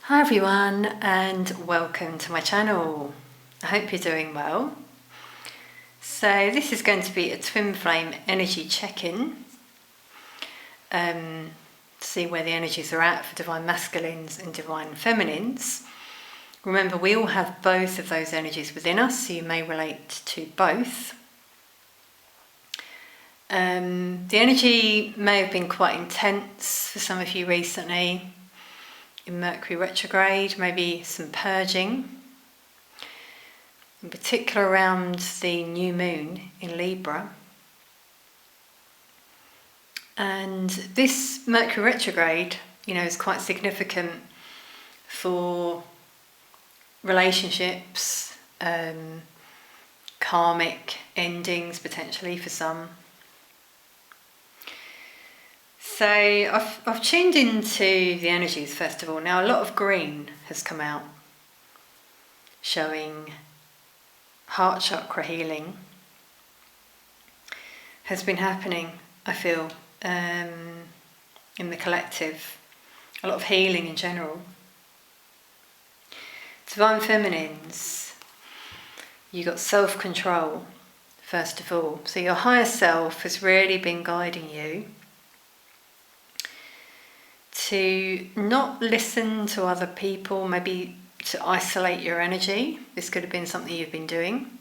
Hi everyone, and welcome to my channel. I hope you're doing well. So this is going to be a twin flame energy check-in. See where the energies are at for divine masculines and divine feminines. Remember, we all have both of those energies within us, so you may relate to both. The energy may have been quite intense for some of you recently. In Mercury retrograde, maybe some purging, in particular around the new moon in Libra. And this Mercury retrograde, is quite significant for relationships, karmic endings potentially for some. So I've tuned into the energies first of all. Now a lot of green has come out, showing heart chakra healing has been happening, I feel, in the collective. A lot of healing in general. Divine feminines, you got self-control first of all. So your higher self has really been guiding you to not listen to other people, maybe to isolate your energy. This could have been something you've been doing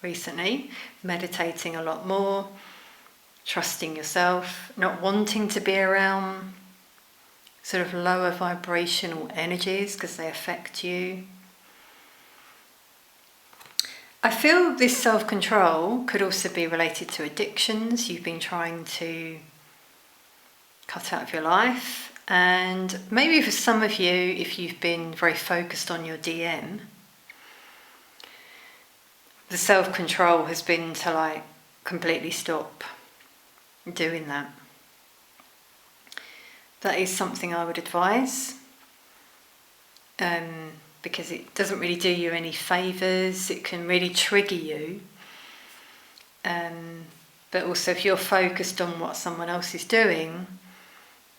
recently, meditating a lot more, trusting yourself, not wanting to be around sort of lower vibrational energies because they affect you. I feel this self-control could also be related to addictions you've been trying to cut out of your life, and maybe for some of you, if you've been very focused on your DM, the self-control has been to completely stop doing that. That is something I would advise, because it doesn't really do you any favours. It can really trigger you, but also if you're focused on what someone else is doing,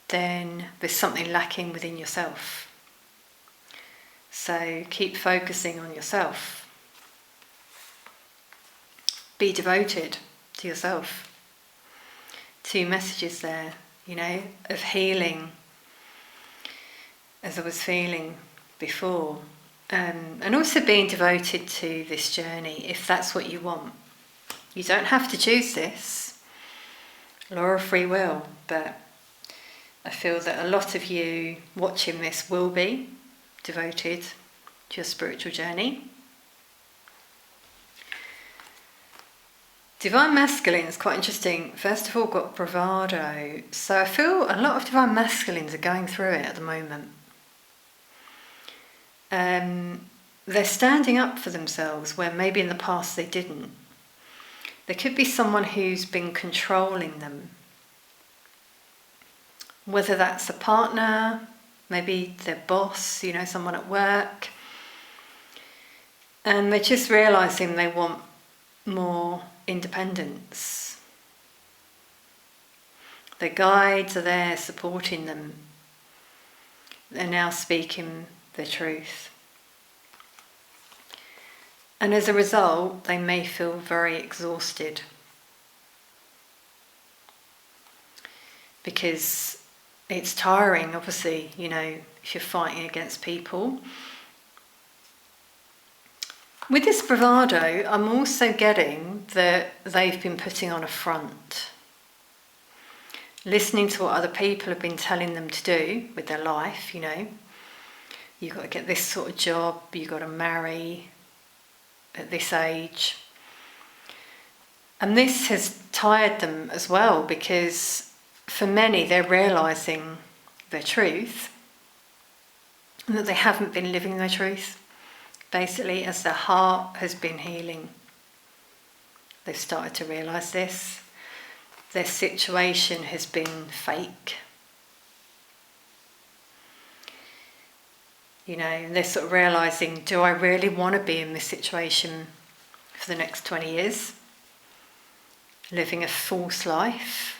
then there's something lacking within yourself. So keep focusing on yourself. Be devoted to yourself. 2 messages there, of healing, as I was feeling before. And also being devoted to this journey, if that's what you want. You don't have to choose this. Law of free will, but I feel that a lot of you watching this will be devoted to your spiritual journey. Divine masculine is quite interesting. First of all, got bravado. So I feel a lot of divine masculines are going through it at the moment. They're standing up for themselves where maybe in the past they didn't. There could be someone who's been controlling them. Whether that's a partner, maybe their boss, someone at work. And they're just realising they want more independence. Their guides are there supporting them. They're now speaking their truth. And as a result, they may feel very exhausted. Because it's tiring, obviously, if you're fighting against people. With this bravado, I'm also getting that they've been putting on a front. Listening to what other people have been telling them to do with their life, You've got to get this sort of job, you've got to marry at this age. And this has tired them as well, because for many, they're realising their truth and that they haven't been living their truth. Basically, as their heart has been healing, they've started to realise this. Their situation has been fake. They're sort of realising, do I really want to be in this situation for the next 20 years? Living a false life?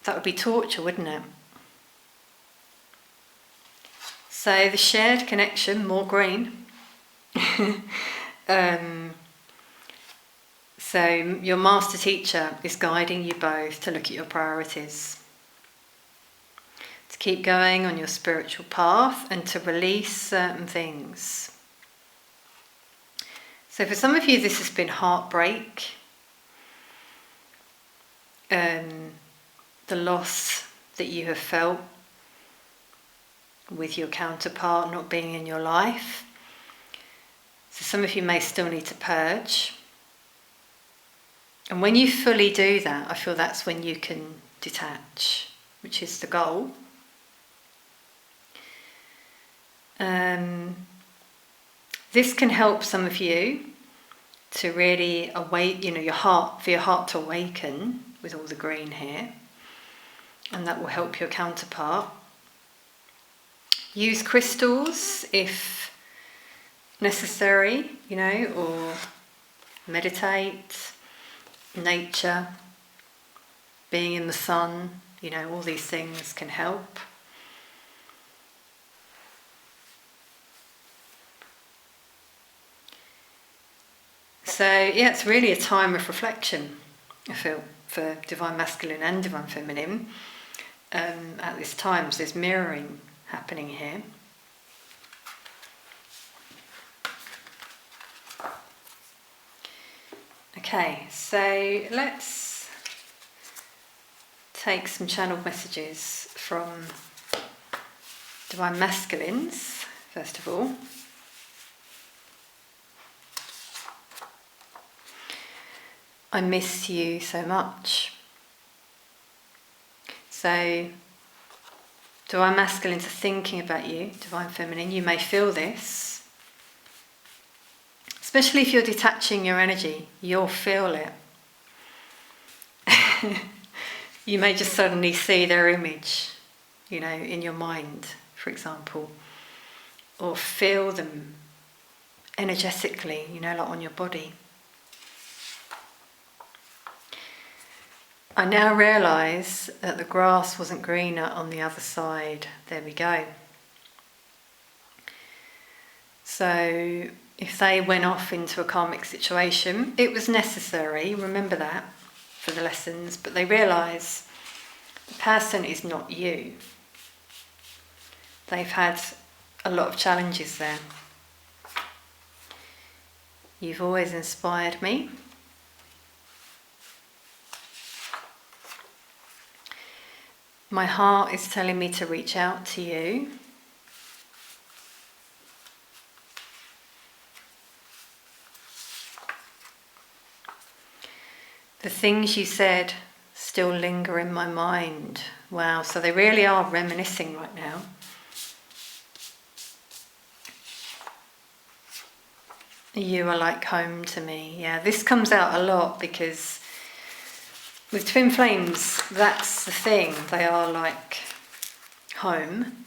That would be torture, wouldn't it? So the shared connection, more green. So your master teacher is guiding you both to look at your priorities, to keep going on your spiritual path and to release certain things. So for some of you this has been heartbreak, the loss that you have felt with your counterpart not being in your life. So some of you may still need to purge. And when you fully do that, I feel that's when you can detach, which is the goal. This can help some of you to really awake, for your heart to awaken with all the green here. And that will help your counterpart. Use crystals if necessary, or meditate, nature, being in the sun, all these things can help. So it's really a time of reflection, I feel, for divine masculine and divine feminine. At this time, so there's mirroring happening here. Okay, so let's take some channeled messages from divine masculines, first of all. I miss you so much. So, divine masculines are thinking about you, divine feminine. You may feel this. Especially if you're detaching your energy, you'll feel it. You may just suddenly see their image, in your mind, for example. Or feel them energetically, like on your body. I now realise that the grass wasn't greener on the other side. There we go. So if they went off into a karmic situation, it was necessary, remember that, for the lessons, but they realise the person is not you. They've had a lot of challenges there. You've always inspired me. My heart is telling me to reach out to you. The things you said still linger in my mind. Wow, so they really are reminiscing right now. You are like home to me. Yeah, this comes out a lot because with twin flames, that's the thing. They are like home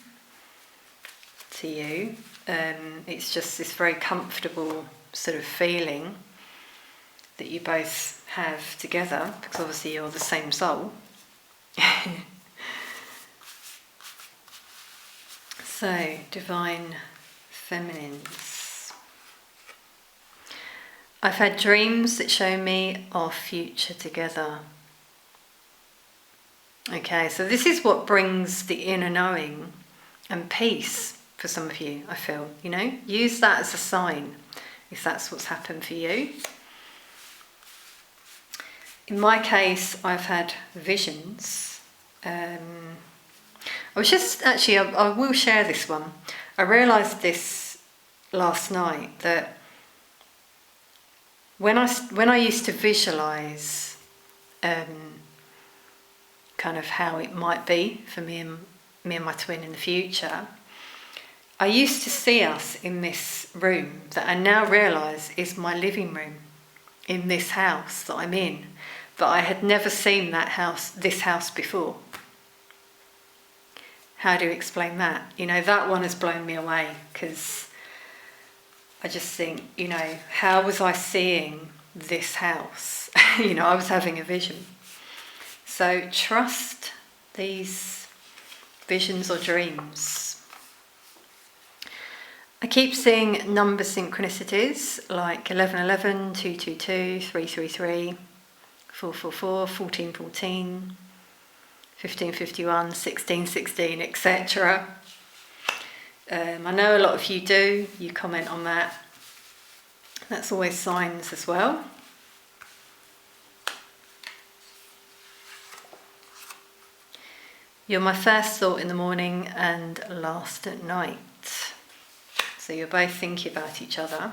to you. It's just this very comfortable sort of feeling that you both have together, because obviously you're the same soul. So, divine feminines. I've had dreams that show me our future together. Okay, so this is what brings the inner knowing and peace for some of you, I feel. Use that as a sign if that's what's happened for you. In my case, I've had visions. I will share this one. I realised this last night, that when I used to visualise kind of how it might be for me and my twin in the future, I used to see us in this room that I now realise is my living room in this house that I'm in, but I had never seen this house before. How do you explain that? That one has blown me away, because I just think, how was I seeing this house? I was having a vision. So trust these visions or dreams. I keep seeing number synchronicities like 1111, 222, 333, 444, 1414, 1551, 1616, etc. I know a lot of you do, you comment on that. That's always signs as well. You're my first thought in the morning and last at night. So you're both thinking about each other.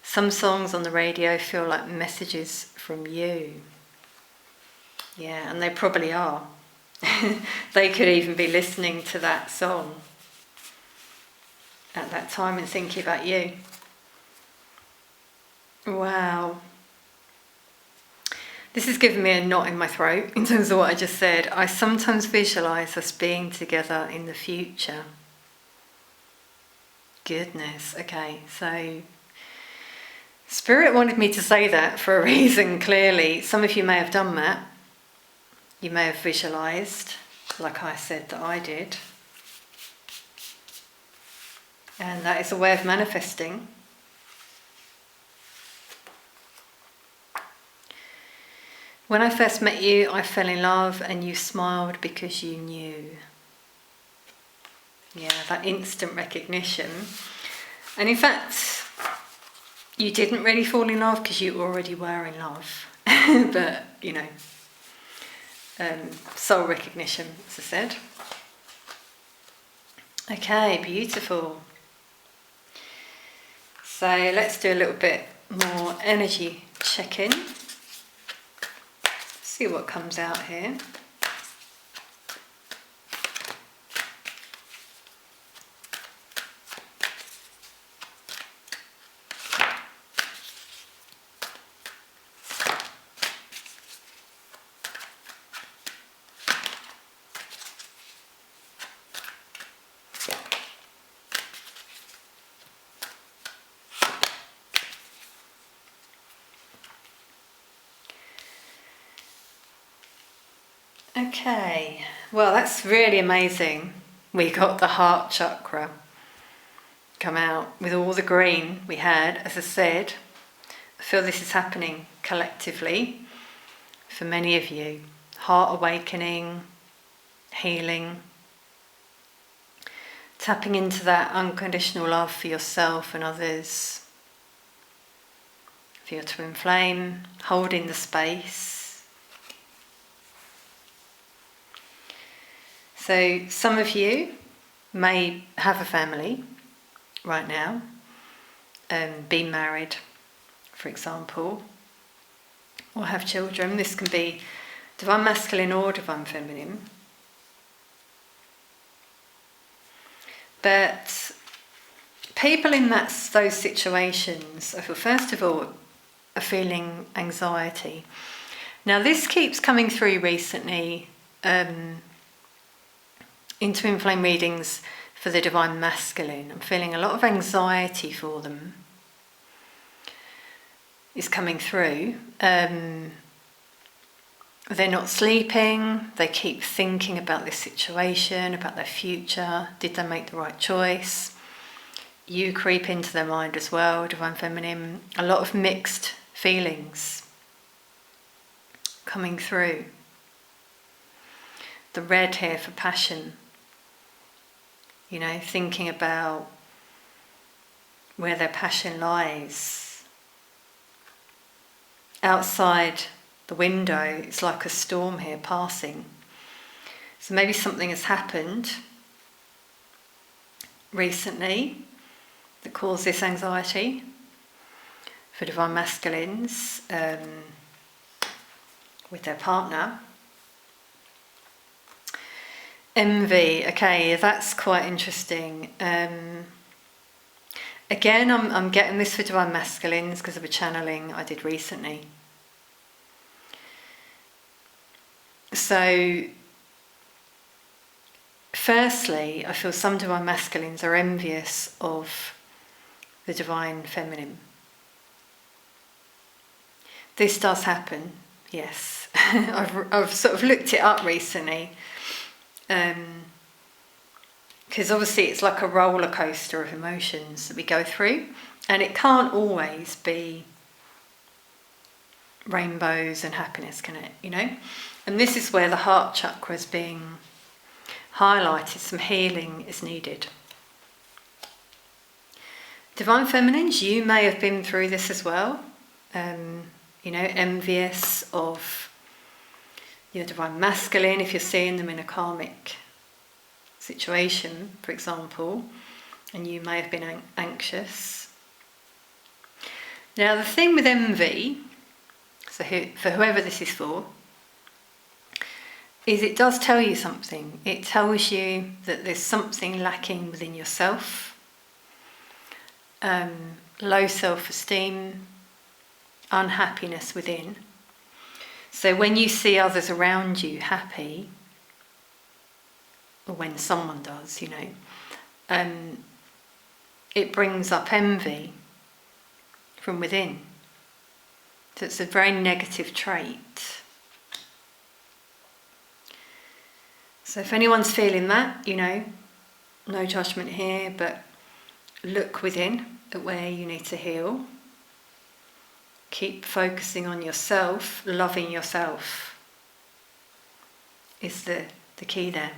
Some songs on the radio feel like messages from you. Yeah, and they probably are. They could even be listening to that song at that time and thinking about you. Wow. This has given me a knot in my throat in terms of what I just said. I sometimes visualise us being together in the future. Goodness, okay, so Spirit wanted me to say that for a reason, clearly. Some of you may have done that. You may have visualised, like I said that I did. And that is a way of manifesting. When I first met you, I fell in love and you smiled because you knew. Yeah, that instant recognition. And in fact, you didn't really fall in love because you already were in love. But, you know, soul recognition, as I said. Okay, beautiful. So let's do a little bit more energy check-in. See what comes out here. Okay, well that's really amazing. We got the heart chakra come out with all the green we had. As I said, I feel this is happening collectively for many of you. Heart awakening, healing, tapping into that unconditional love for yourself and others, for your twin flame, holding the space. So some of you may have a family right now, be married, for example, or have children. This can be divine masculine or divine feminine. But people in those situations, I feel, first of all, are feeling anxiety. Now this keeps coming through recently, in twin flame readings for the divine masculine. I'm feeling a lot of anxiety for them is coming through. They're not sleeping, they keep thinking about this situation, about their future. Did they make the right choice? You creep into their mind as well, divine feminine. A lot of mixed feelings coming through. The red here for passion. You know, thinking about where their passion lies. Outside the window, it's like a storm here passing. So maybe something has happened recently that caused this anxiety for divine masculines with their partner. Envy, okay, that's quite interesting. Again, I'm getting this for divine masculines because of a channeling I did recently. So, firstly, I feel some divine masculines are envious of the divine feminine. This does happen, yes. I've sort of looked it up recently. Because obviously it's like a roller coaster of emotions that we go through, and it can't always be rainbows and happiness, can it? And this is where the heart chakra is being highlighted. Some healing is needed. Divine feminines, you may have been through this as well. Envious of your divine masculine if you're seeing them in a karmic situation, for example, and you may have been anxious. Now, the thing with envy, so for whoever this is for, is it does tell you something. It tells you that there's something lacking within yourself, low self-esteem, unhappiness within. So when you see others around you happy, or when someone does, it brings up envy from within. So it's a very negative trait. So if anyone's feeling that, no judgment here, but look within at where you need to heal. Keep focusing on yourself. Loving yourself is the key there.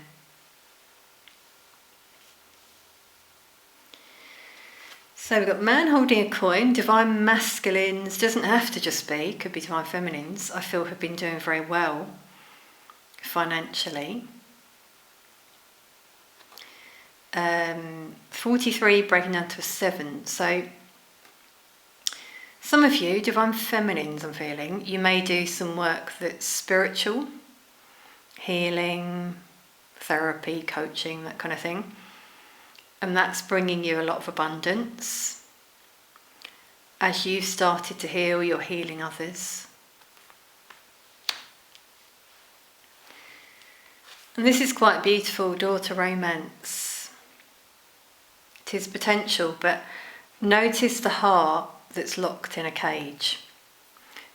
So we've got man holding a coin. Divine masculines, doesn't have to just be, could be divine feminines, I feel have been doing very well financially. 43 breaking down to a 7. So some of you, divine feminines, I'm feeling, you may do some work that's spiritual, healing, therapy, coaching, that kind of thing. And that's bringing you a lot of abundance. As you've started to heal, you're healing others. And this is quite beautiful, daughter romance. It is potential, but notice the heart that's locked in a cage.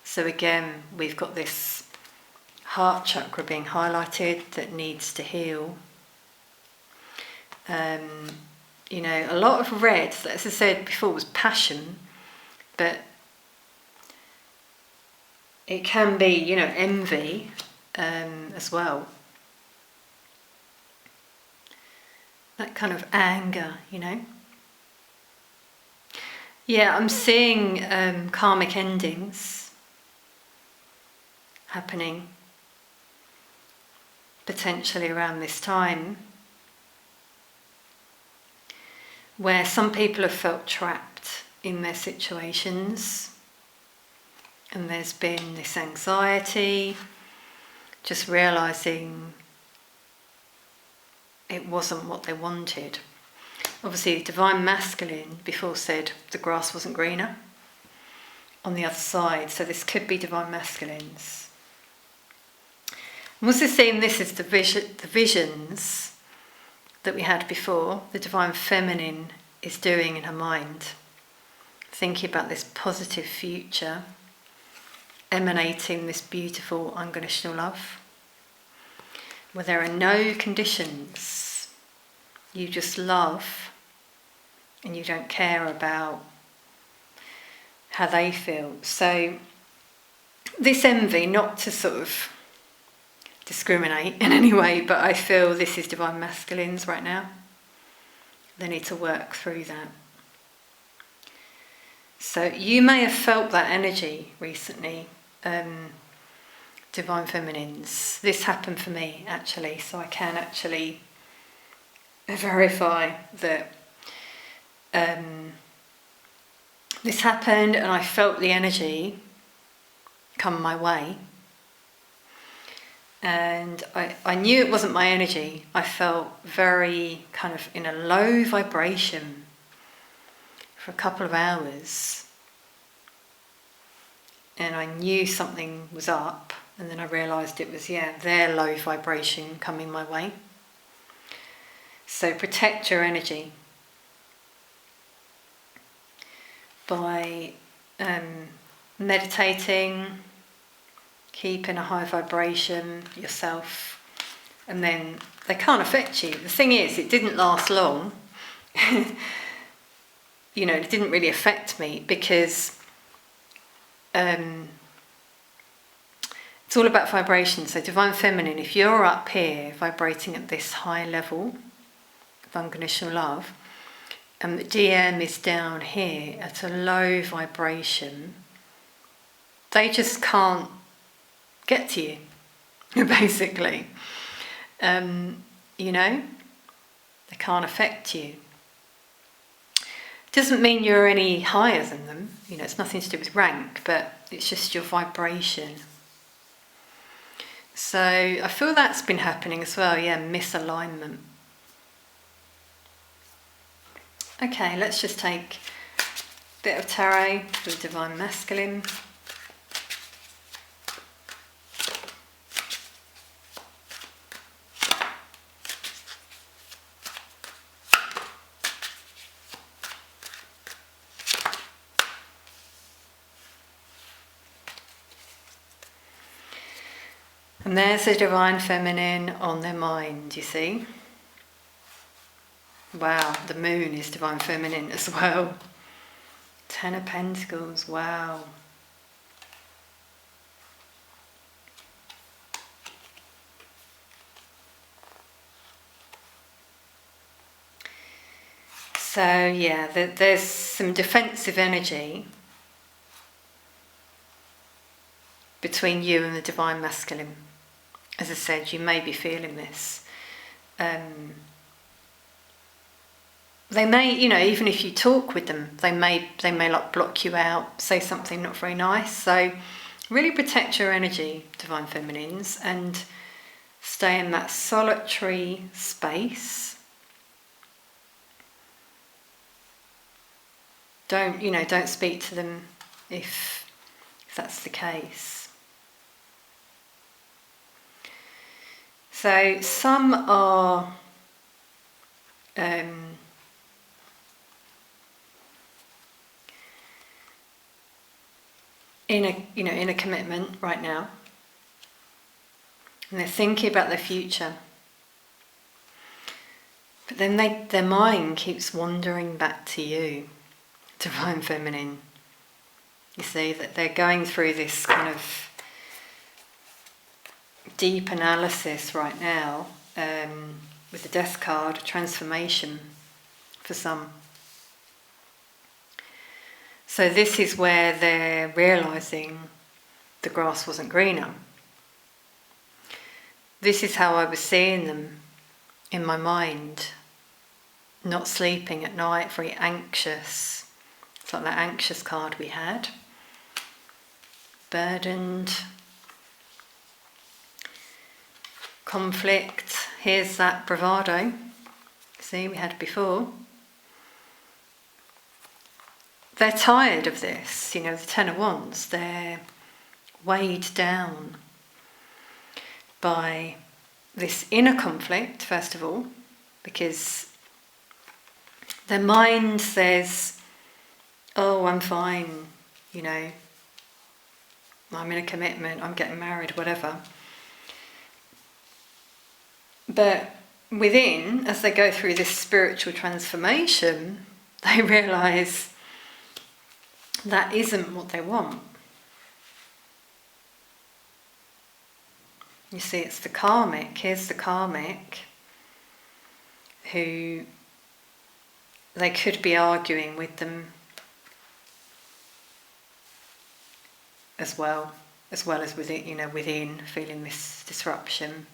So again, we've got this heart chakra being highlighted that needs to heal. A lot of red, as I said before, was passion, but it can be, envy as well. That kind of anger, Yeah, I'm seeing karmic endings happening potentially around this time, where some people have felt trapped in their situations, and there's been this anxiety, just realising it wasn't what they wanted. Obviously, divine masculine before said the grass wasn't greener on the other side, so this could be divine masculines. I'm also seeing this as the visions that we had before, the divine feminine is doing in her mind, thinking about this positive future, emanating this beautiful unconditional love, where there are no conditions. You just love, and you don't care about how they feel. So this envy, not to sort of discriminate in any way, but I feel this is divine masculines right now. They need to work through that. So you may have felt that energy recently, divine feminines. This happened for me actually, so I can actually verify that this happened, and I felt the energy come my way. And I knew it wasn't my energy. I felt very kind of in a low vibration for a couple of hours. And I knew something was up, and then I realised it was, their low vibration coming my way. So protect your energy by meditating, keep in a high vibration yourself, and then they can't affect you. The thing is, it didn't last long. You know, it didn't really affect me because it's all about vibration. So divine feminine, if you're up here vibrating at this high level of unconditional love, and the DM is down here at a low vibration, they just can't get to you, basically. You know, they can't affect you. Doesn't mean you're any higher than them, you know, it's nothing to do with rank, but it's just your vibration. So I feel that's been happening as well, yeah, misalignment. Okay, let's just take a bit of tarot for the divine masculine. And there's the divine feminine on their mind, you see. Wow, the moon is divine feminine as well. 10 of Pentacles, wow. So yeah, there's some defensive energy between you and the divine masculine. As I said, you may be feeling this. They may, you know, even if you talk with them, they may like block you out, say something not very nice. So really protect your energy, divine feminines, and stay in that solitary space. Don't speak to them if that's the case. So some are in a commitment right now, and they're thinking about their future, but then their mind keeps wandering back to you, divine feminine. You see that they're going through this kind of deep analysis right now, with the death card, transformation for some. So this is where they're realising the grass wasn't greener. This is how I was seeing them in my mind, not sleeping at night, very anxious. It's like that anxious card we had. Burdened. Conflict. Here's that bravado. See, we had before. They're tired of this, the 10 of Wands. They're weighed down by this inner conflict, first of all, because their mind says, oh, I'm fine, I'm in a commitment, I'm getting married, whatever. But within, as they go through this spiritual transformation, they realise that isn't what they want. You see, it's the karmic. Here's the karmic who they could be arguing with them as well as within, within feeling this disruption.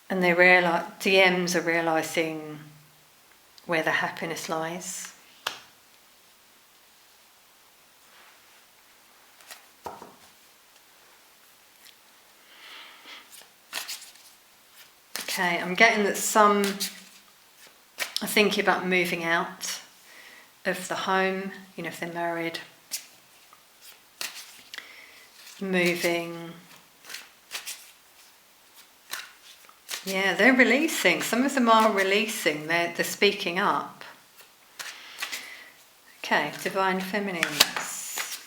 And they DMs are realising where the happiness lies. Okay, I'm getting that some are thinking about moving out of the home, if they're married. Moving. Yeah, they're releasing. Some of them are releasing. They're speaking up. Okay, divine feminines.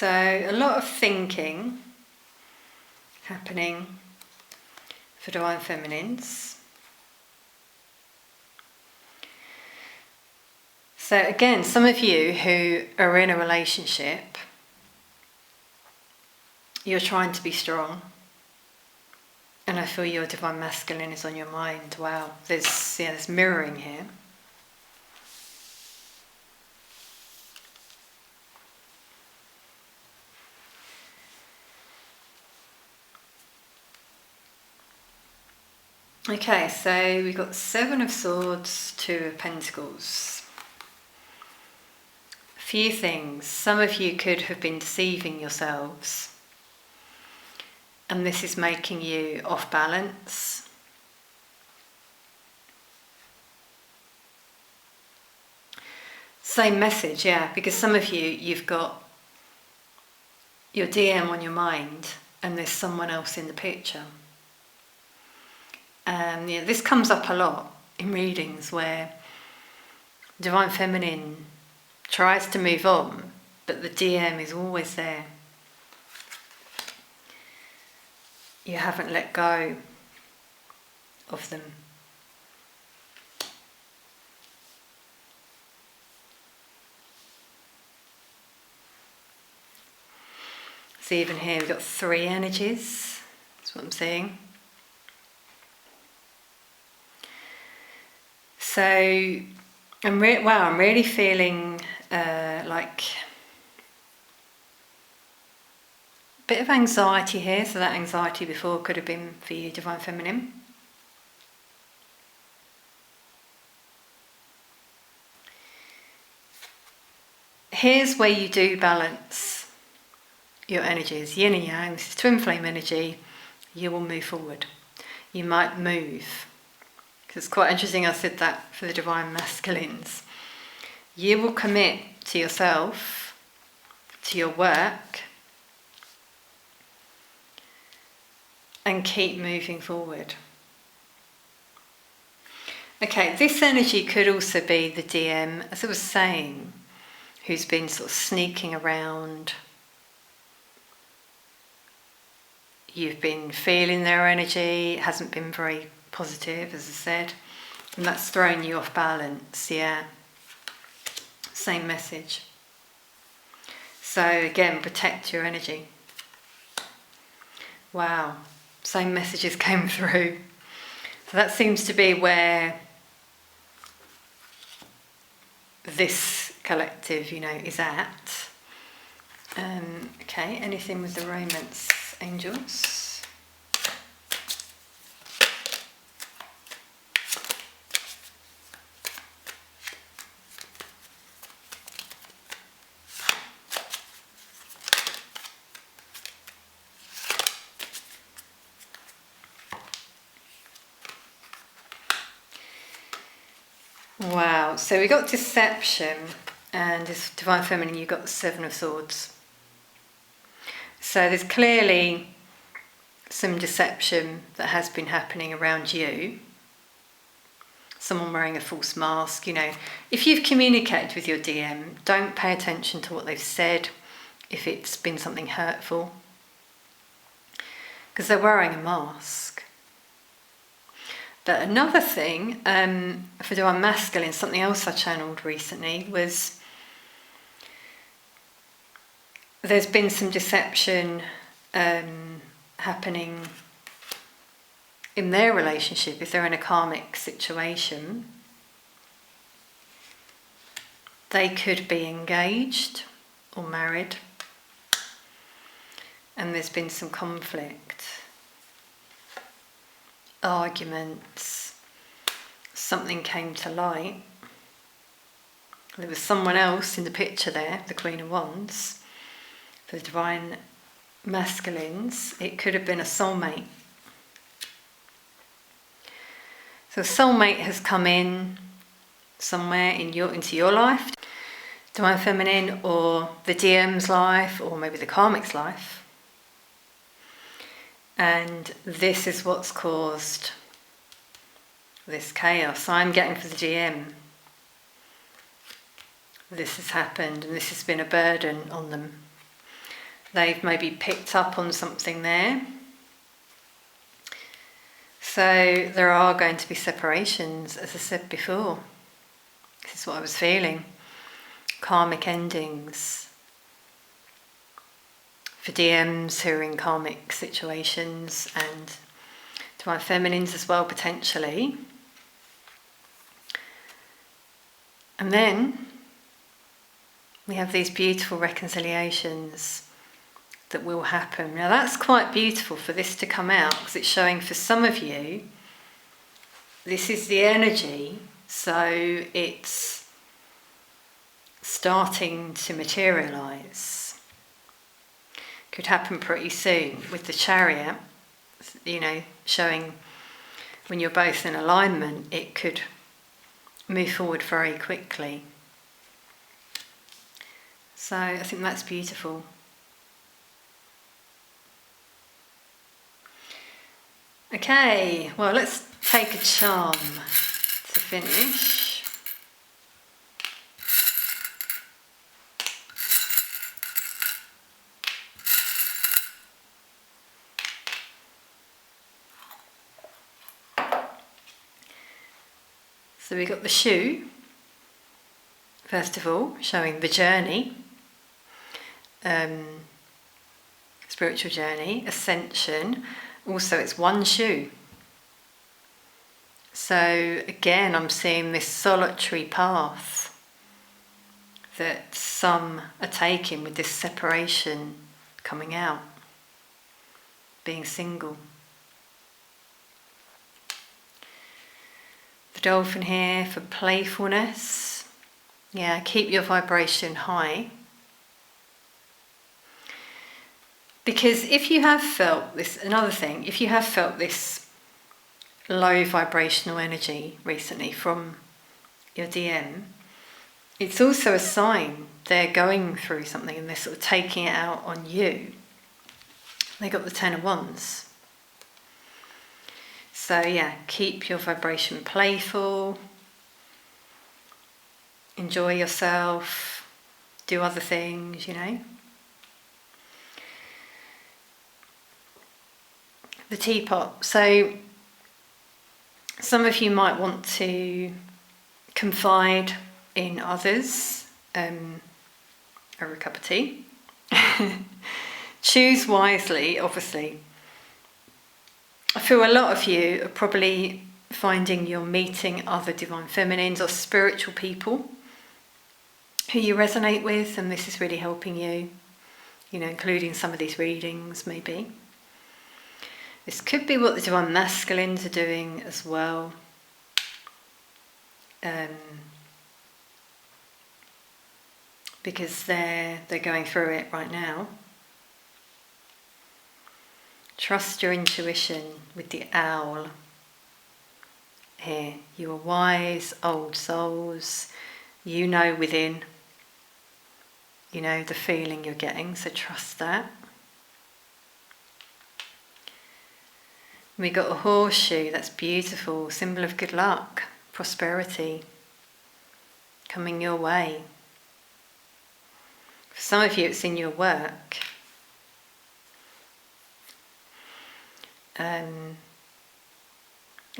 So a lot of thinking happening for Divine Feminines. So again, some of you who are in a relationship, you're trying to be strong. And I feel your Divine Masculine is on your mind. Wow, there's mirroring here. Okay, so we've got 7 of Swords, 2 of Pentacles. A few things. Some of you could have been deceiving yourselves, and this is making you off balance. Same message, yeah, because some of you, you've got your DM on your mind and there's someone else in the picture. This comes up a lot in readings where Divine Feminine tries to move on, but the DM is always there. You haven't let go of them. So even here we've got 3 energies. That's what I'm seeing. So I'm really feeling like a bit of anxiety here. So that anxiety before could have been for you, Divine Feminine. Here's where you do balance your energies, yin and yang. This is twin flame energy. You will move forward. You might move. It's quite interesting I said that for the Divine Masculines. You will commit to yourself, to your work, and keep moving forward. Okay, this energy could also be the DM, as I was saying, who's been sort of sneaking around. You've been feeling their energy, it hasn't been very positive, as I said, and that's thrown you off balance. Yeah, same message. So again, protect your energy. Wow, same messages came through. So that seems to be where this collective, is at. Okay, anything with the romance angels? Wow, so we got deception, and this Divine Feminine, you got the 7 of Swords. So there's clearly some deception that has been happening around you. Someone wearing a false mask, If you've communicated with your DM, don't pay attention to what they've said if it's been something hurtful, because they're wearing a mask. But another thing, for Divine Masculine, something else I channeled recently was there's been some deception happening in their relationship. If they're in a karmic situation, they could be engaged or married, and there's been some conflict, arguments, something came to light. There was someone else in the picture there, the Queen of Wands. For the Divine Masculines, it could have been a soulmate. So a soulmate has come in somewhere into your life, Divine Feminine, or the DM's life, or maybe the karmic's life. And this is what's caused this chaos. I'm getting for the DM. This has happened, and this has been a burden on them. They've maybe picked up on something there. So there are going to be separations, as I said before. This is what I was feeling. Karmic endings. For DMs who are in karmic situations, and divine feminines as well, potentially. And then we have these beautiful reconciliations that will happen. Now that's quite beautiful for this to come out, because it's showing for some of you, this is the energy, so it's starting to materialise. Could happen pretty soon with the Chariot, showing when you're both in alignment, it could move forward very quickly. So I think that's beautiful. Okay, well, let's take a charm to finish. So we got the shoe, first of all, showing the journey, spiritual journey, ascension. Also, it's one shoe. So again, I'm seeing this solitary path that some are taking with this separation coming out, being single. The dolphin here for playfulness. Yeah, keep your vibration high. Because if you have felt this, another thing, if you have felt this low vibrational energy recently from your DM, it's also a sign they're going through something and they're sort of taking it out on you. They got the 10 of Wands. So yeah, keep your vibration playful, enjoy yourself, do other things, The teapot. So some of you might want to confide in others over a cup of tea. Choose wisely, obviously. I feel a lot of you are probably finding you're meeting other divine feminines or spiritual people who you resonate with, and this is really helping you, including some of these readings maybe. This could be what the divine masculines are doing as well. Because they're going through it right now. Trust your intuition with the owl here. You are wise, old souls. You know within, the feeling you're getting, so trust that. We got a horseshoe, that's beautiful, symbol of good luck, prosperity, coming your way. For some of you it's in your work. And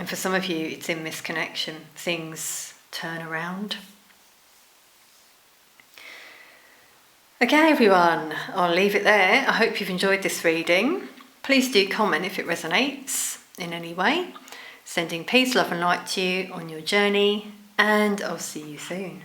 for some of you it's in this connection, things turn around. Okay everyone, I'll leave it there. I hope you've enjoyed this reading. Please do comment if it resonates in any way. Sending peace, love and light to you on your journey, and I'll see you soon.